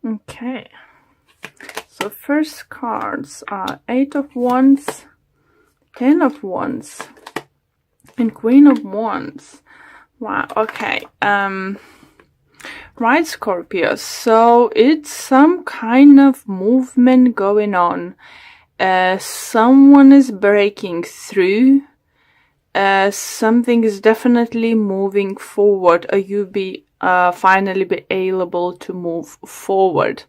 Okay. So first cards are 8 of Wands, 10 of Wands, and Queen of Wands. Wow, okay. Right, Scorpio. So it's some kind of movement going on. Someone is breaking through. Something is definitely moving forward, or you be finally be able to move forward.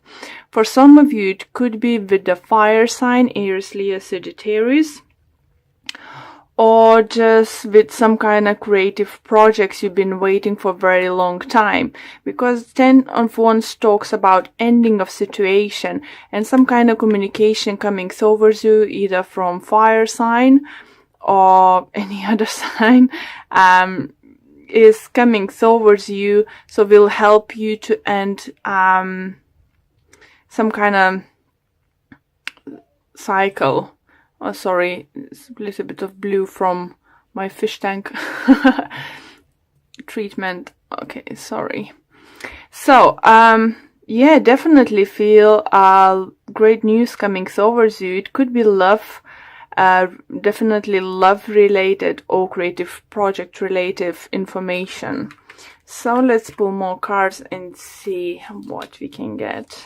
For some of you, it could be with the fire sign, Aries, Leo, Sagittarius, or just with some kind of creative projects you've been waiting for a very long time. Because 10 of Wands talks about ending of situation and some kind of communication coming towards you, either from fire sign or any other sign, is coming towards you, so will help you to end some kind of cycle. Oh, sorry, it's a little bit of blue from my fish tank treatment. Okay, sorry. So, yeah, definitely feel great news coming towards you. It could be love, definitely love related or creative project related information. So let's pull more cards and see what we can get.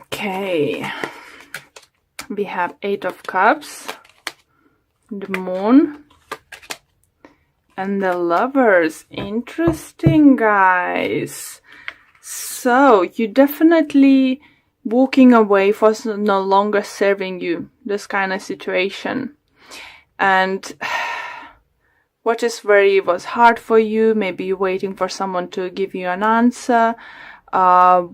Okay, we have 8 of Cups, the Moon, and the Lovers. Interesting, guys. So you definitely walking away for no longer serving you, this kind of situation. And what is was hard for you, maybe you're waiting for someone to give you an answer,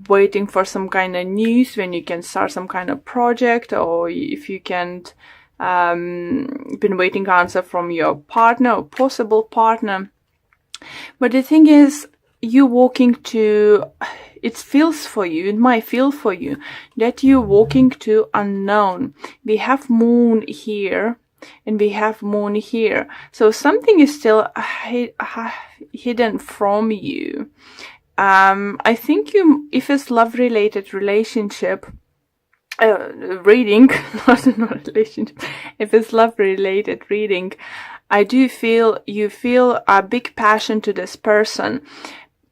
waiting for some kind of news when you can start some kind of project, or if you can't, been waiting answer from your partner or possible partner. But the thing is, you walking to, it feels for you, it might feel for you that you're walking to unknown. We have Moon here and we have Moon here, so something is still hidden from you. I think if it's love related relationship, reading, not relationship, if it's love related reading, I do feel you feel a big passion to this person,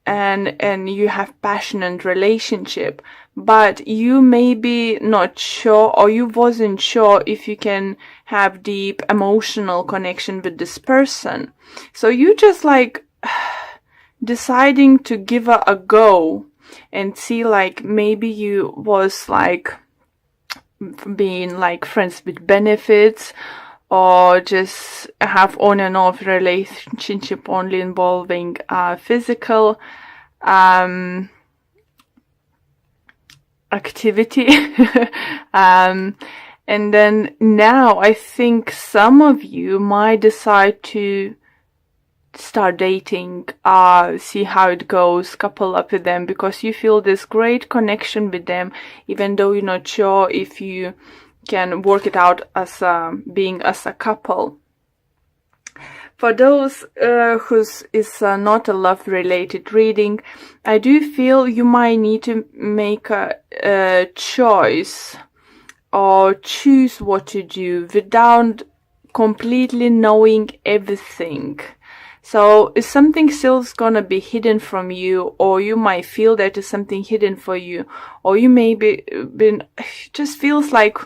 and you have passionate relationship, but you may be not sure, or you wasn't sure if you can have deep emotional connection with this person. So you just like deciding to give it a go and see, like, maybe you was like being like friends with benefits, or just have on and off relationship only involving physical activity. And then now I think some of you might decide to start dating, see how it goes, couple up with them, because you feel this great connection with them, even though you're not sure if you can work it out as being as a couple. For those whose is not a love related reading, I do feel you might need to make a choice or choose what to do without completely knowing everything. So if something still is gonna be hidden from you, or you might feel that is something hidden for you, or you may be just feels like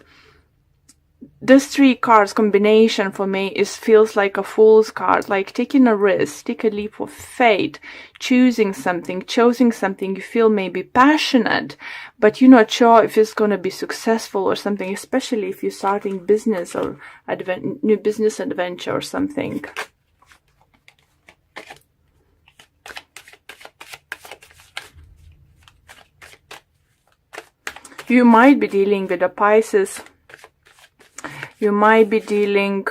this 3 cards combination for me feels like a fool's card, like taking a risk, take a leap of faith, choosing something you feel maybe passionate, but you're not sure if it's gonna be successful or something, especially if you're starting business or new business adventure or something. You might be dealing with a Pisces. You might be dealing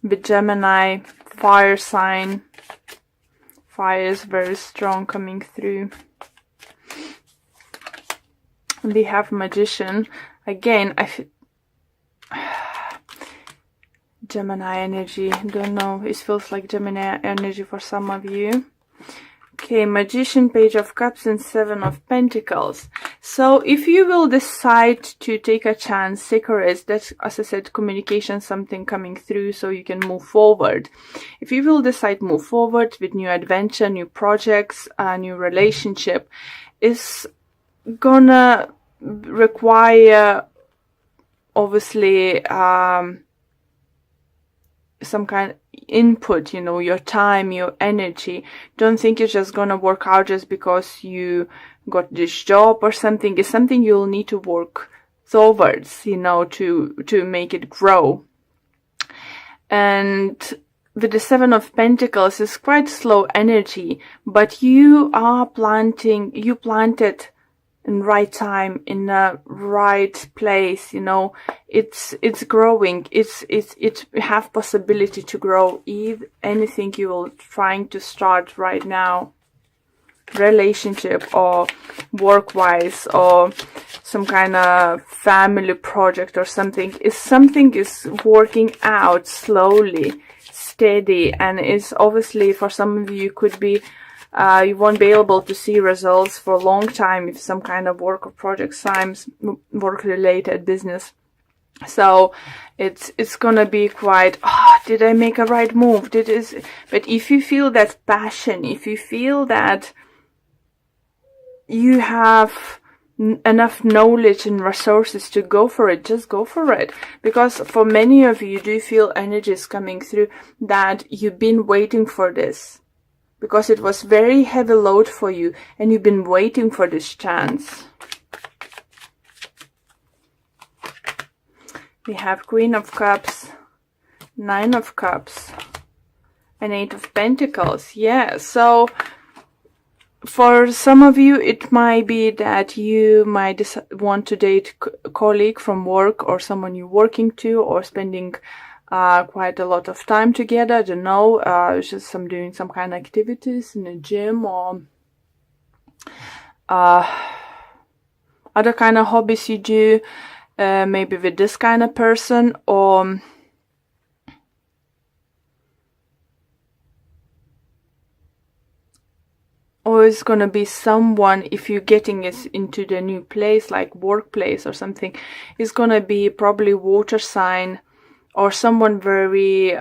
with Gemini, fire sign. Fire is very strong coming through. And we have Magician. Again, Gemini energy. Don't know. It feels like Gemini energy for some of you. Okay, Magician, Page of Cups, and Seven of Pentacles. So if you will decide to take a chance, take a risk, that's, as I said, communication, something coming through so you can move forward. If you will decide move forward with new adventure, new projects, a new relationship, is gonna require, obviously, some kind of input, you know, your time, your energy. Don't think it's just gonna work out just because you got this job or something. It's something you'll need to work towards, you know, to make it grow. And with the Seven of Pentacles, it's quite slow energy, but you planted in right time, in the right place, you know. It's growing. It have possibility to grow. Anything you will trying to start right now, relationship or work-wise, or some kind of family project or something is working out slowly, steady, and it's obviously for some of you could be you won't be able to see results for a long time if some kind of work or project signs, work related business. So it's gonna be quite, did I make a right move? But if you feel that passion, if you feel that you have enough knowledge and resources to go for it, just go for it. Because for many of you, do feel energies coming through that you've been waiting for this. Because it was very heavy load for you and you've been waiting for this chance. We have Queen of Cups, Nine of Cups, and Eight of Pentacles. Yeah, so for some of you, it might be that you might want to date a colleague from work or someone you're working to, or spending quite a lot of time together. I don't know, just doing some kind of activities in a gym, or other kind of hobbies you do, maybe with this kind of person, or it's gonna be someone, if you're getting it into the new place, like workplace or something, it's gonna be probably water sign, or someone very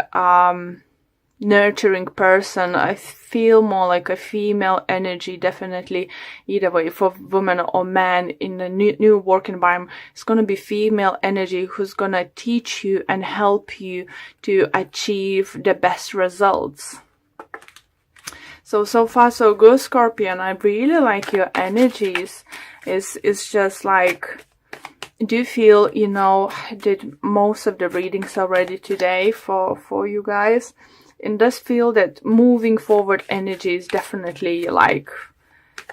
nurturing person. I feel more like a female energy, definitely, either way, for woman or man in the new work environment. It's going to be female energy who's going to teach you and help you to achieve the best results. So far so good, Scorpion. I really like your energies. It's just like, do you feel, you know, I did most of the readings already today for you guys. It does feel that moving forward energy is definitely like,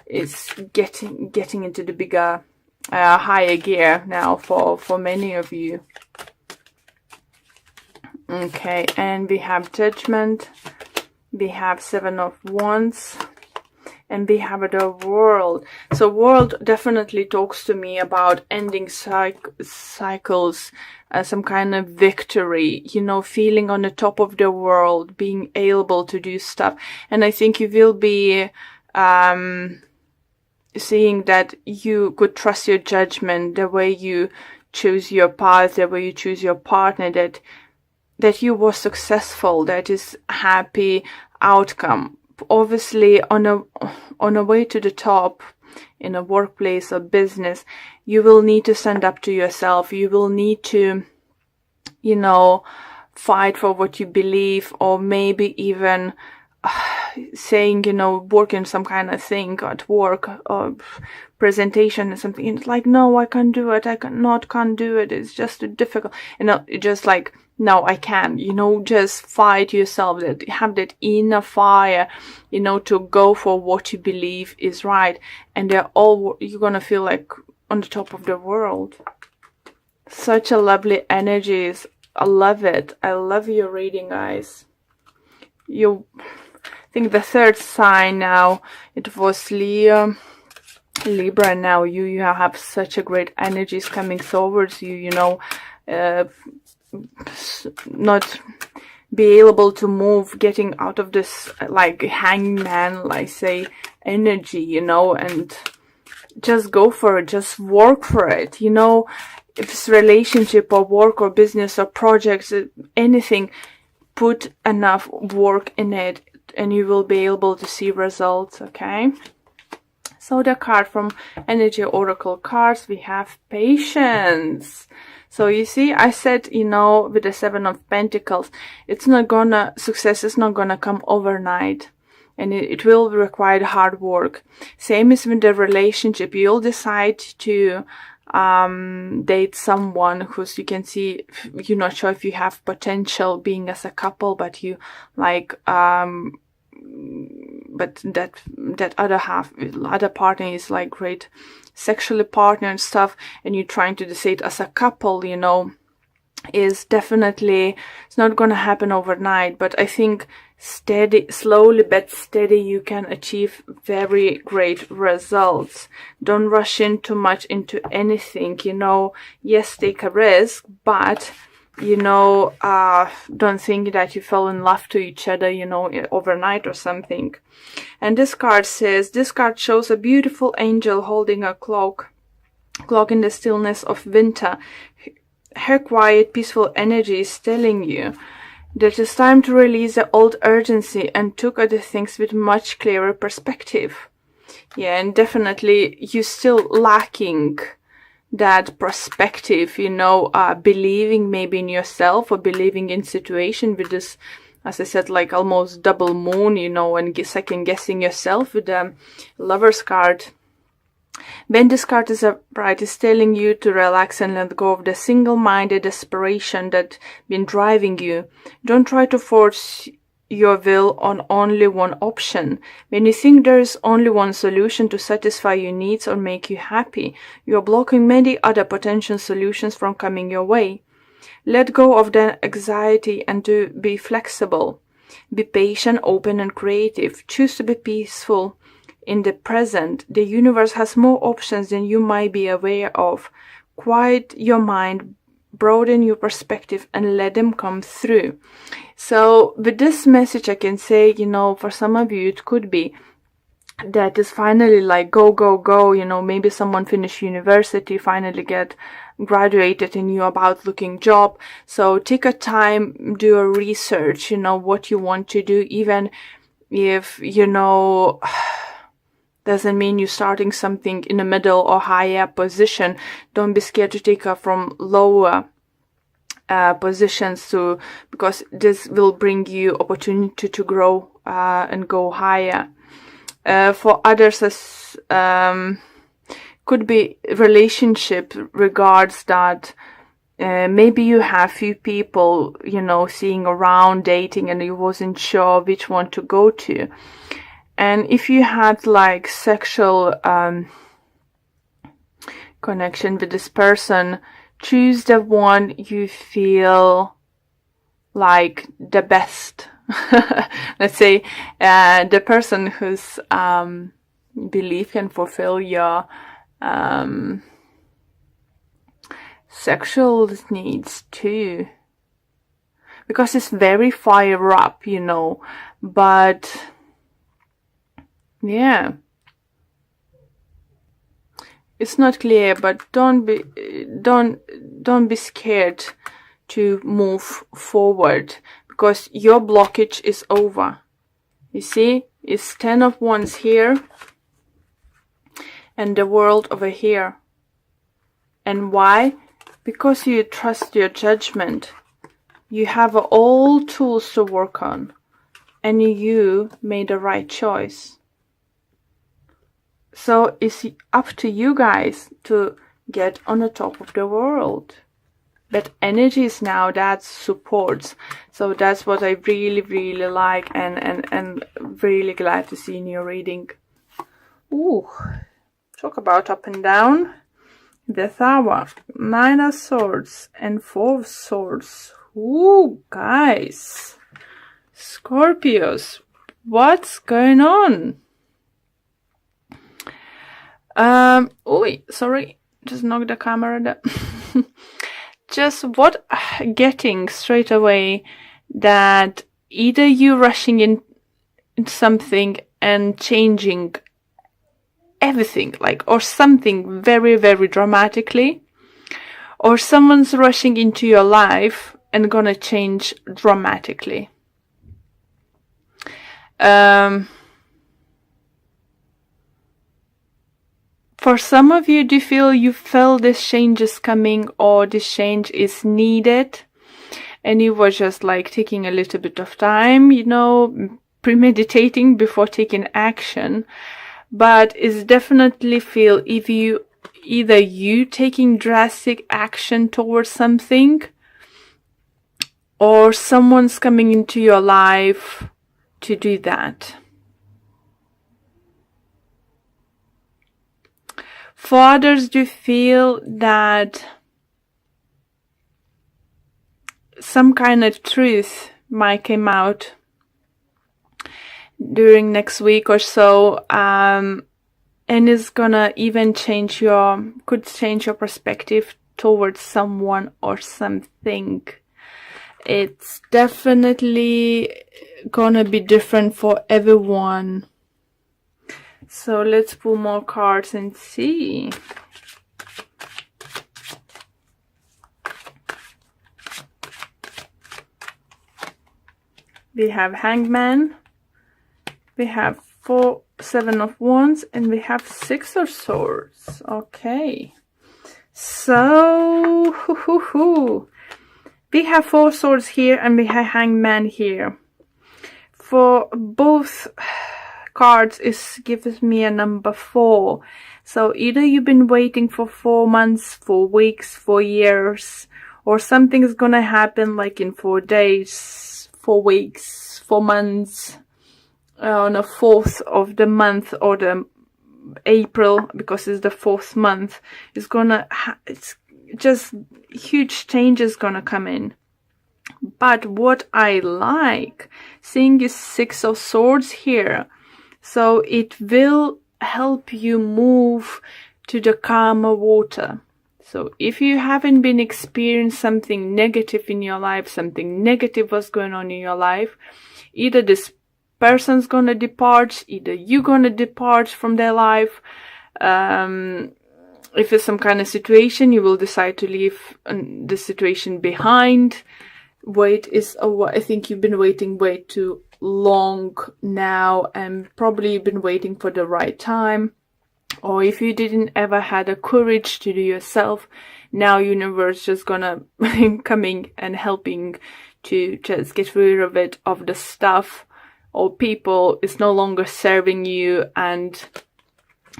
it's getting into the bigger, higher gear now for many of you. Okay, and we have Judgment. We have Seven of Wands. And we have the World. So World definitely talks to me about ending cycles, some kind of victory, you know, feeling on the top of the world, being able to do stuff. And I think you will be seeing that you could trust your judgment, the way you choose your path, the way you choose your partner, that you were successful, that is happy outcome. Obviously, on a way to the top, in a workplace or business, you will need to stand up to yourself. You will need to, you know, fight for what you believe, or maybe even saying, you know, working some kind of thing at work or presentation or something. It's like, no, I can't do it. I can't do it. It's just too difficult. You know, just like, no, I can, you know, just fight yourself, that have that inner fire, you know, to go for what you believe is right. And you're gonna feel like on the top of the world. Such a lovely energies. I love it. I love your reading, guys. I think the third sign now, it was Leo, Libra, now you have such a great energies coming towards you, you know, not be able to move, getting out of this like hangman, like say, energy, you know, and just go for it, just work for it, you know, if it's relationship or work or business or projects, anything, put enough work in it and you will be able to see results, okay? So the card from Energy Oracle cards, we have patience. So you see, I said, you know, with the Seven of Pentacles, success is not gonna come overnight. And it will require hard work. Same as with the relationship. You'll decide to date someone who's, you can see, you're not sure if you have potential being as a couple, but you like, but that other partner is like great sexually partner and stuff, and you're trying to decide as a couple, you know, is definitely, it's not gonna happen overnight, but I think slowly but steady, you can achieve very great results. Don't rush in too much into anything, you know. Yes, take a risk, but you know, don't think that you fell in love to each other, you know, overnight or something. And this card shows a beautiful angel holding a clock in the stillness of winter. Her quiet, peaceful energy is telling you that it's time to release the old urgency and look at the things with much clearer perspective. Yeah, and definitely you're still lacking that perspective, you know, believing maybe in yourself or believing in situation with this, as I said, like almost double moon, you know, and second guessing yourself with the Lover's card. When this card is upright, it's telling you to relax and let go of the single-minded desperation that's been driving you. Don't try to force your will on only one option. When you think there is only one solution to satisfy your needs or make you happy, you are blocking many other potential solutions from coming your way. Let go of the anxiety and to be flexible. Be patient, open, and creative. Choose to be peaceful in the present. The universe has more options than you might be aware of. Quiet your mind, broaden your perspective, and let them come through. So with this message, I can say, you know, for some of you, it could be that is finally like go, go, go, you know, maybe someone finished university, finally get graduated and you're about looking job. So take a time, do a research, you know, what you want to do, even if, you know, doesn't mean you're starting something in the middle or higher position. Don't be scared to take her from lower positions too, because this will bring you opportunity to grow and go higher. For others, could be relationship regards that maybe you have few people, you know, seeing around, dating, and you wasn't sure which one to go to. And if you had like sexual connection with this person, choose the one you feel like the best. Let's say the person whose belief can fulfill your sexual needs too. Because it's very fire up, you know, but yeah, it's not clear, but don't be scared to move forward, because your blockage is over. You see, it's 10 of Wands here and the World over here. And why? Because you trust your judgment. You have all tools to work on, and you made the right choice. So it's up to you guys to get on the top of the world. But energies now, that supports. So that's what I really, really like and really glad to see in your reading. Ooh, talk about up and down. The Tower, 9 of Swords and 4 of Swords. Ooh, guys. Scorpios, what's going on? Oh, sorry, just knocked the camera down. Just what getting straight away that either you rushing in something and changing everything, like, or something very, very dramatically, or someone's rushing into your life and gonna change dramatically. For some of you, do you feel you felt this change is coming, or this change is needed, and you were just like taking a little bit of time, you know, premeditating before taking action? But it's definitely feel if you either you taking drastic action towards something, or someone's coming into your life to do that. For others, do you feel that some kind of truth might come out during next week or so, and it's gonna even could change your perspective towards someone or something. It's definitely gonna be different for everyone. So let's pull more cards and see. We have Hangman, we have 7 of Wands, and we have 6 of Swords. Okay, so we have 4 swords here and we have Hangman here. For both cards, it gives me a number 4. So either you've been waiting for 4 months, 4 weeks, 4 years, or something's gonna happen like in 4 days, 4 weeks, 4 months, on the 4th of the month, or the April, because it's the 4th month. It's gonna it's just huge changes gonna come in. But what I like seeing is 6 of Swords here, so it will help you move to the calmer water. So if you haven't been experiencing something negative in your life, something negative was going on in your life, either this person's gonna depart, either you're gonna depart from their life. If it's some kind of situation, you will decide to leave the situation behind. I think you've been waiting way too long now, and probably you've been waiting for the right time. Or if you didn't ever had the courage to do yourself, now universe just gonna coming and helping to just get rid of it, of the stuff or people is no longer serving you. And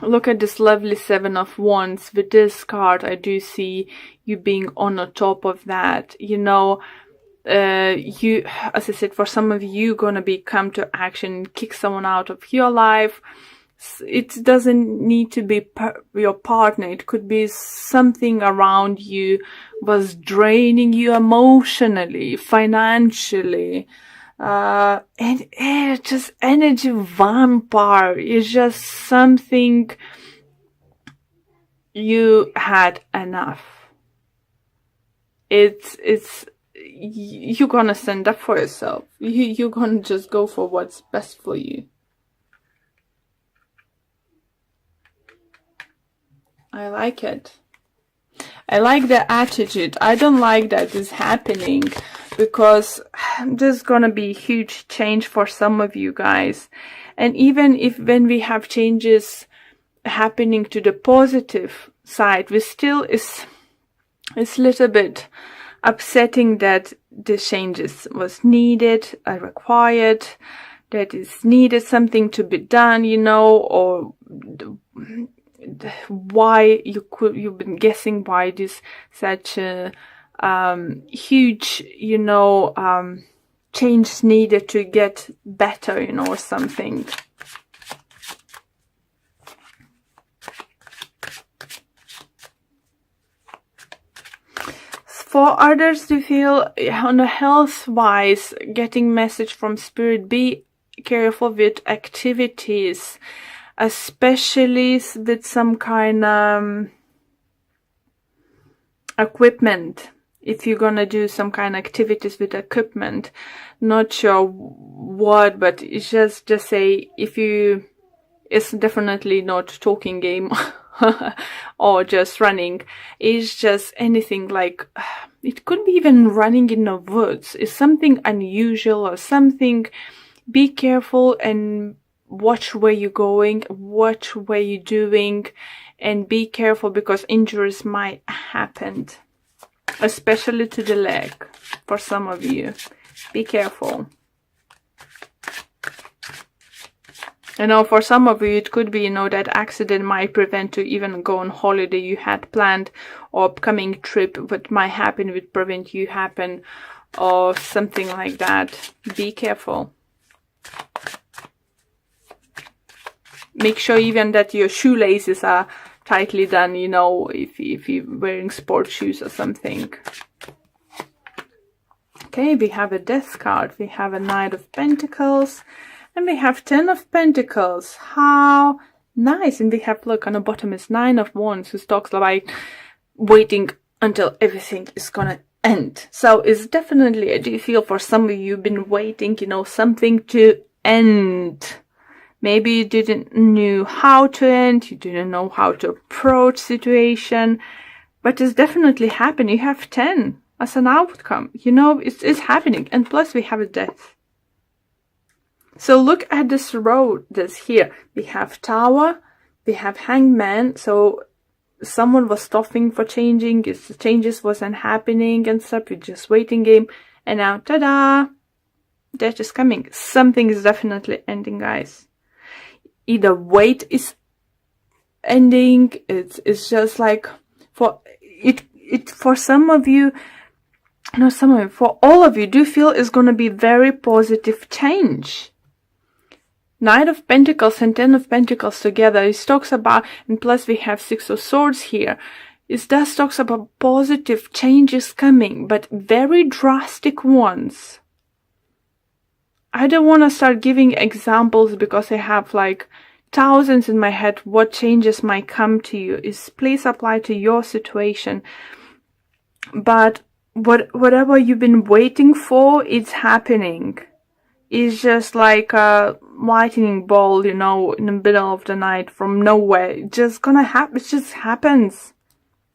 look at this lovely 7 of Wands. With this card, I do see you being on the top of that. You know, you, as I said, for some of you, gonna be come to action, kick someone out of your life. It doesn't need to be your partner. It could be something around you was draining you emotionally, financially. And just energy vampire is just something you had enough. You're gonna stand up for yourself. You're gonna just go for what's best for you. I like it. I like the attitude. I don't like that is happening, because there's gonna be huge change for some of you guys. And even if when we have changes happening to the positive side, we still it's a little bit upsetting that the changes was needed, required, that is needed something to be done, you know, or why you've been guessing why this such a huge, you know, change needed to get better, you know, or something. For others to feel on a health wise, getting message from spirit, be careful with activities. especially with some kind of equipment. If you're gonna do some kind of activities with equipment, not sure what, but it's just say if you, it's definitely not talking game or just running. It's just anything like, it could be even running in the woods. It's something unusual or something. Be careful and watch where you're going, watch where you're doing, and be careful because injuries might happen, especially to the leg for some of you. Be careful. You know, for some of you, it could be, you know, that accident might prevent you even go on holiday you had planned, or upcoming trip, what might happen would prevent you happen, or something like that. Be careful. Make sure even that your shoelaces are tightly done, you know, if you're wearing sports shoes or something. Okay, we have a Death card, we have a Knight of Pentacles, and we have 10 of Pentacles. How nice. And we have, look, on the bottom is 9 of Wands, who talks about waiting until everything is gonna end. So it's definitely, I do feel for some of you, you've been waiting, you know, something to end. Maybe you didn't know how to end, you didn't know how to approach situation, but it's definitely happening. You have 10 as an outcome. You know, it's happening. And plus we have a Death. So look at this road that's here. We have Tower, we have Hangman. So someone was stopping for changing, the changes wasn't happening and stuff. You're just waiting game. And now, ta-da! Death is coming. Something is definitely ending, guys. Either wait is ending, it's just like, for some of you, no, some of you, for all of you, do feel it's going to be very positive change. Knight of Pentacles and 10 of Pentacles together, it talks about, and plus we have 6 of Swords here, it does talks about positive changes coming, but very drastic ones. I don't want to start giving examples because I have like thousands in my head what changes might come to you. Please apply to your situation. But whatever you've been waiting for, it's happening. It's just like a lightning ball, you know, in the middle of the night from nowhere. It's just gonna happen. It just happens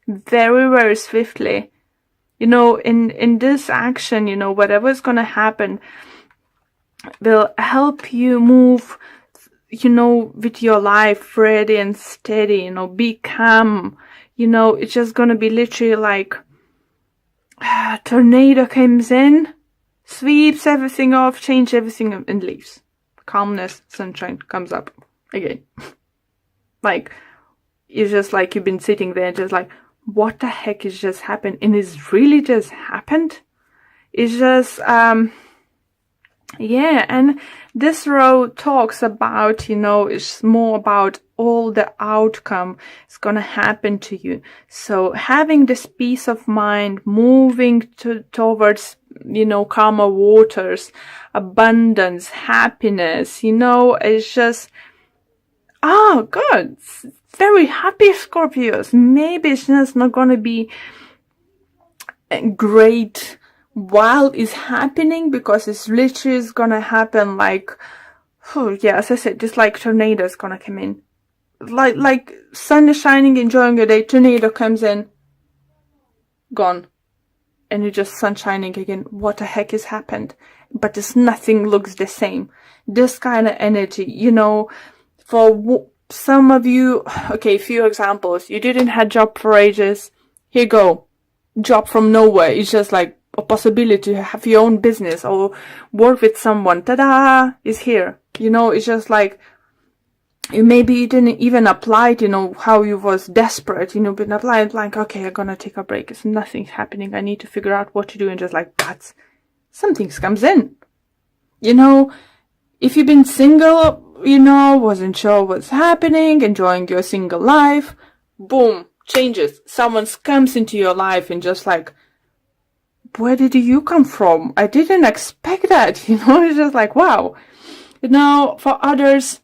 very, very swiftly. You know, in this action, you know, whatever is gonna happen will help you move, you know, with your life ready and steady, you know, be calm. You know, it's just gonna be literally like a tornado comes in, sweeps everything off, change everything and leaves. Calmness, sunshine comes up again. Like, it's just like you've been sitting there just like, what the heck is just happened? And it's really just happened. It's just, yeah, and this row talks about, you know, it's more about all the outcome is gonna happen to you. So having this peace of mind, moving towards, you know, calmer waters, abundance, happiness, you know, it's just, oh, good. Very happy Scorpios. Maybe it's just not gonna be great while it's happening, because it's literally is gonna happen like, oh yeah, as I said, just like tornado is gonna come in. Like sun is shining, enjoying your day, tornado comes in, gone. And you're just sun shining again. What the heck has happened? But it's nothing looks the same. This kind of energy, you know, for some of you, okay, few examples. You didn't have job for ages. Here you go. Job from nowhere. It's just like a possibility to have your own business or work with someone. Ta-da! Is here. You know, it's just like, maybe you didn't even apply, you know, how you was desperate, you know, but applied like, okay, I'm gonna take a break. It's nothing's happening. I need to figure out what to do. And just like, that's, something comes in. You know, if you've been single, you know, wasn't sure what's happening, enjoying your single life, boom, changes. Someone comes into your life and just like, where did you come from? I didn't expect that, you know, it's just like, wow. You know, for others,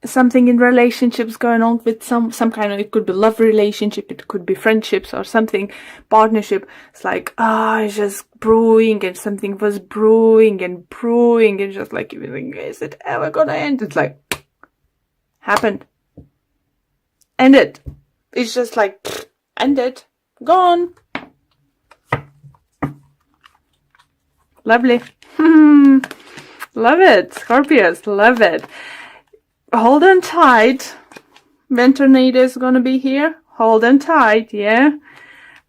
something in relationships going on with some kind of, it could be love relationship, it could be friendships or something, partnership. It's like, it's just brewing, and something was brewing and brewing, and just like, you think, is it ever gonna end? It's like, happened. Ended. It's just like, ended. Gone. Lovely. Love it. Scorpios, love it. Hold on tight. When tornado is gonna be here, hold on tight, yeah?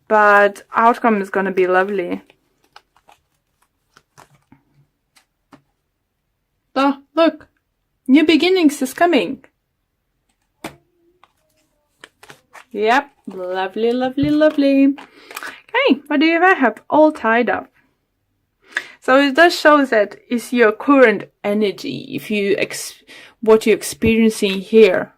But outcome is gonna be lovely. Oh, look. New beginnings is coming. Yep. Lovely, lovely, lovely. Okay, what do you have? All tied up. So it does show that it's your current energy. If you what you're experiencing here,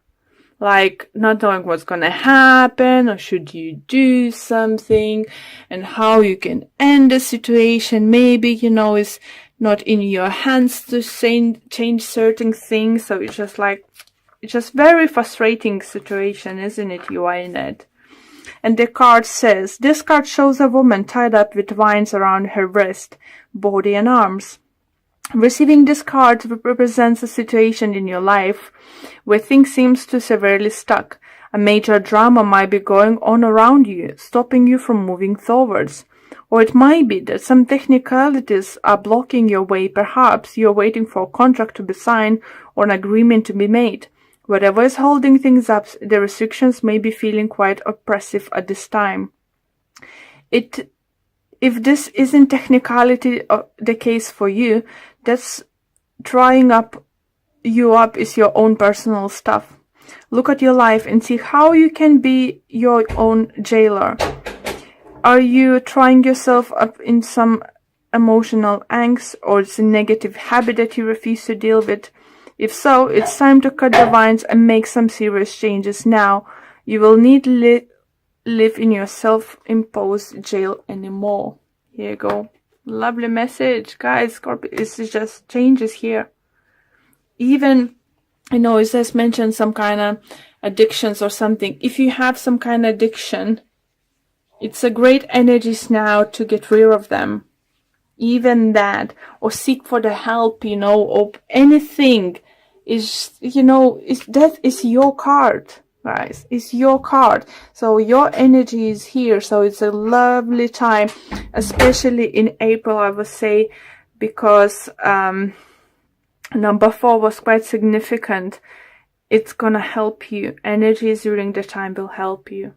like not knowing what's gonna happen, or should you do something, and how you can end the situation. Maybe, it's not in your hands to change certain things. So it's just very frustrating situation, isn't it? You are in it. And the card says, this card shows a woman tied up with vines around her wrist, body and arms. Receiving this card represents a situation in your life where things seems to severely stuck. A major drama might be going on around you, stopping you from moving forwards. Or it might be that some technicalities are blocking your way. Perhaps you're waiting for a contract to be signed or an agreement to be made. Whatever is holding things up, the restrictions may be feeling quite oppressive at this time. If this isn't technicality the case for you, that's drying you up is your own personal stuff. Look at your life and see how you can be your own jailer. Are you trying yourself up in some emotional angst, or it's a negative habit that you refuse to deal with? If so, it's time to cut the vines and make some serious changes now. You will need live in your self-imposed jail anymore. Here you go. Lovely message. Guys, Scorpio, it's just changes here. Even, it says mention some kind of addictions or something. If you have some kind of addiction, it's a great energies now to get rid of them. Even that, or seek for the help, or anything is, that is your card, guys. It's your card. So your energy is here. So it's a lovely time, especially in April, I would say, because number 4 was quite significant. It's gonna help you. Energies during the time will help you.